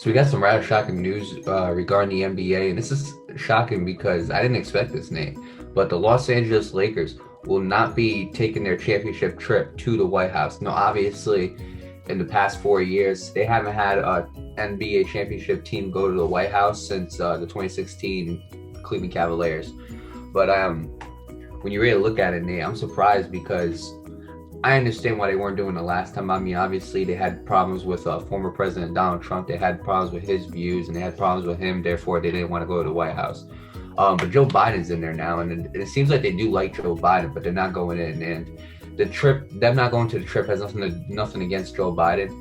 So we got some rather shocking news regarding the NBA, and this is shocking because I didn't expect this, Nate. But the Los Angeles Lakers will not be taking their championship trip to the White House. Now, obviously, in the past 4 years, they haven't had a NBA championship team go to the White House since the 2016 Cleveland Cavaliers. But when you really look at it, Nate, I'm surprised because I understand why they weren't doing it last time. I mean, obviously, they had problems with former President Donald Trump. They had problems with his views, and they had problems with him. Therefore, they didn't want to go to the White House. But Joe Biden's in there now, and it seems like they do like Joe Biden, but they're not going in. And the trip, them not going to the trip, has nothing against Joe Biden.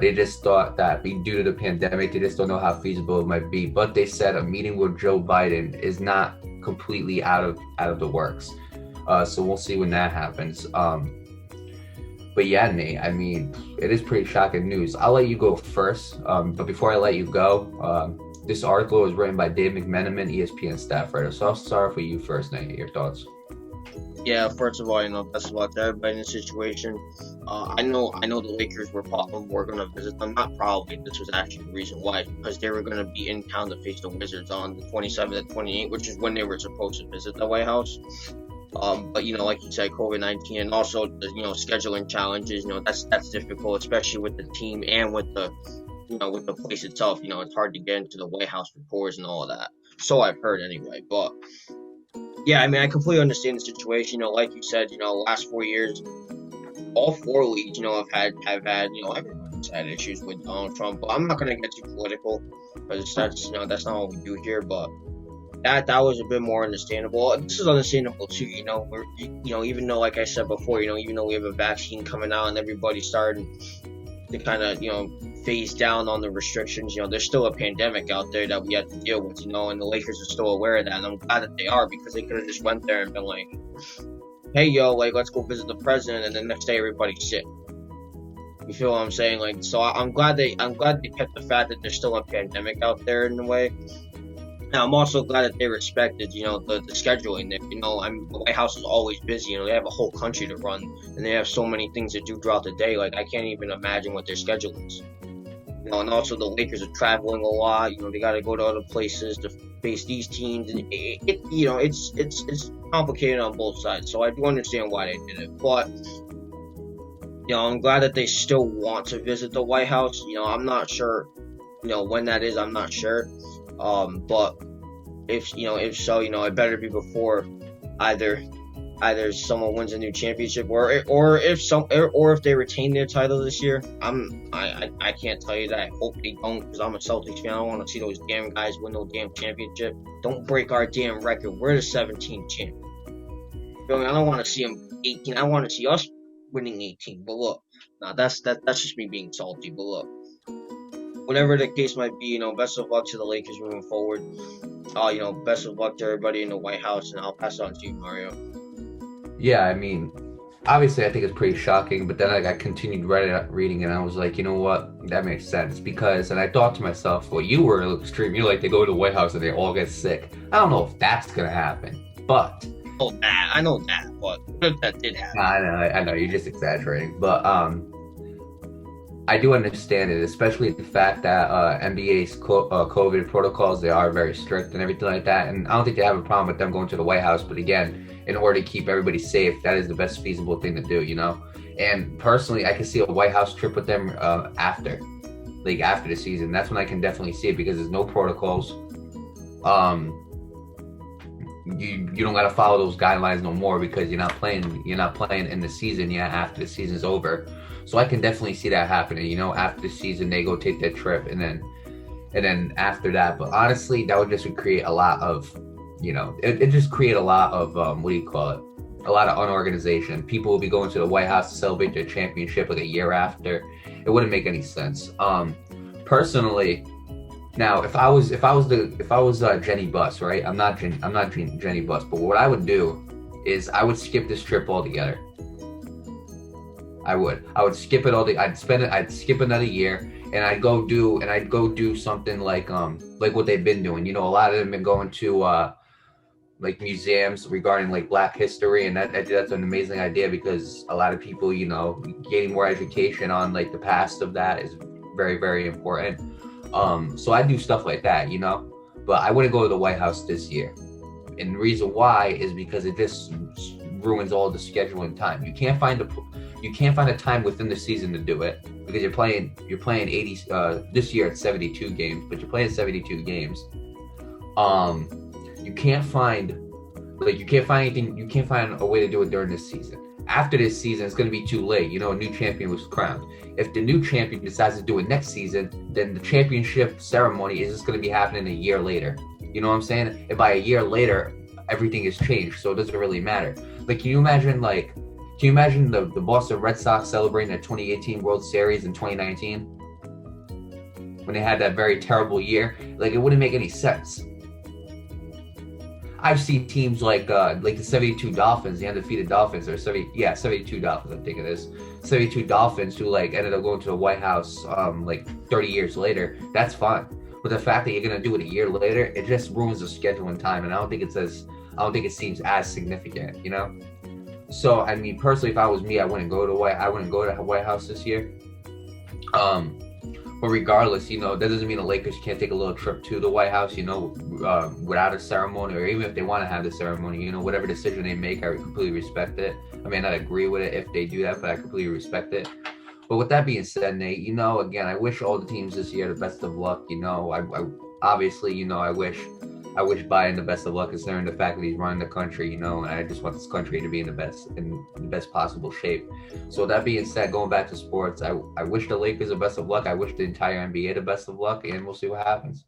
They just thought that due to the pandemic, they just don't know how feasible it might be. But they said a meeting with Joe Biden is not completely out of the works. So we'll see when that happens. But yeah, Nate, I mean, it is pretty shocking news. I'll let you go first. But before I let you go, this article was written by Dave McMenamin, ESPN staff writer. So I'll start off with you first, Nate. Your thoughts? Yeah, first of all, best of luck to everybody in this situation. I know the Lakers were going to visit them. Not probably. This was actually the reason why, because they were going to be in town to face the Wizards on the 27th and 28th, which is when they were supposed to visit the White House. But like you said, COVID-19 and also the scheduling challenges. That's difficult, especially with the team and with the with the place itself. It's hard to get into the White House reports and all of that. So I've heard anyway. But yeah, I mean, I completely understand the situation. Like you said, last 4 years, all four leagues, have had everyone's had issues with Donald Trump. But I'm not gonna get too political because that's not what we do here. But that was a bit more understandable. This is understandable too. We're even though, like I said before, even though we have a vaccine coming out and everybody's starting to kind of phase down on the restrictions, there's still a pandemic out there that we have to deal with. And the Lakers are still aware of that, and I'm glad that they are, because they could have just went there and been like, hey, let's go visit the president, and the next day everybody's sick. You feel what I'm saying? So I'm glad they kept the fact that there's still a pandemic out there in a way. Now, I'm also glad that they respected, the scheduling. The White House is always busy. They have a whole country to run, and they have so many things to do throughout the day. I can't even imagine what their schedule is. And also the Lakers are traveling a lot. They got to go to other places to face these teams, and it's complicated on both sides. So I do understand why they did it, but I'm glad that they still want to visit the White House. I'm not sure, when that is. I'm not sure. But if so, it better be before either someone wins a new championship or if they retain their title this year. I can't tell you that. I hope they don't, because I'm a Celtics fan. I don't want to see those damn guys win no damn championship. Don't break our damn record. We're the 17th champ. I don't want to see them 18. I want to see us winning 18. But look, that's just me being salty. But look, whatever the case might be, best of luck to the Lakers moving forward. Best of luck to everybody in the White House, and I'll pass it on to you, Mario. Yeah, I mean, obviously I think it's pretty shocking, but then I continued reading, and I was like, you know what, that makes sense, because, and I thought to myself, well, you were a little extreme. You're like, they go to the White House and they all get sick. I don't know if that's gonna happen, but I know that, but if that did happen. I know, you're just exaggerating, but I do understand it, especially the fact that NBA's COVID protocols, they are very strict and everything like that, and I don't think they have a problem with them going to the White House, but again, in order to keep everybody safe, that is the best feasible thing to do, And personally, I can see a White House trip with them after the season. That's when I can definitely see it, because there's no protocols. You don't gotta follow those guidelines no more, because you're not playing in the season yet after the season's over. So I can definitely see that happening. After the season, they go take their trip, and then after that. But honestly, that would just create a lot of, it just create a lot of what do you call it? A lot of unorganization. People will be going to the White House to celebrate their championship like a year after. It wouldn't make any sense. Personally, now if I was Jenny Buss, right? I'm not Jenny Buss, but what I would do is I would skip this trip altogether. I would skip it all. I'd skip another year, and I'd go do something like what they've been doing. A lot of them have been going to like museums regarding like Black history, and that's an amazing idea, because a lot of people, getting more education on like the past of that is very, very important. So I do stuff like that, you know. But I wouldn't go to the White House this year, and the reason why is because it just ruins all the scheduling time. You can't find a time within the season to do it because you're playing 80 this year it's 72 games, but you're playing 72 games. You can't find anything, you can't find a way to do it during this season. After this season, it's going to be too late. You know, a new champion was crowned. If the new champion decides to do it next season, then the championship ceremony is just going to be happening a year later. You know what I'm saying? And by a year later, everything has changed, so it doesn't really matter. Like, can you imagine the Boston Red Sox celebrating their 2018 World Series in 2019 when they had that very terrible year? Like, it wouldn't make any sense. I've seen teams like the 72 Dolphins, the undefeated Dolphins, or 72 Dolphins, I think it is. 72 Dolphins who like ended up going to the White House like 30 years later. That's fine. But the fact that you're gonna do it a year later, it just ruins the schedule and time, and I don't think it seems as significant, you know? So I mean, personally, if I was me, I wouldn't go to the White House this year. But regardless, you know, that doesn't mean the Lakers can't take a little trip to the White House, you know, without a ceremony, or even if they want to have the ceremony, you know, whatever decision they make, I completely respect it. I may not agree with it if they do that, but I completely respect it. But with that being said, Nate, you know, again, I wish all the teams this year the best of luck. You know, I obviously, you know, I wish Biden the best of luck, considering the fact that he's running the country, you know, and I just want this country to be in the best possible shape. So that being said, going back to sports, I wish the Lakers the best of luck. I wish the entire NBA the best of luck, and we'll see what happens.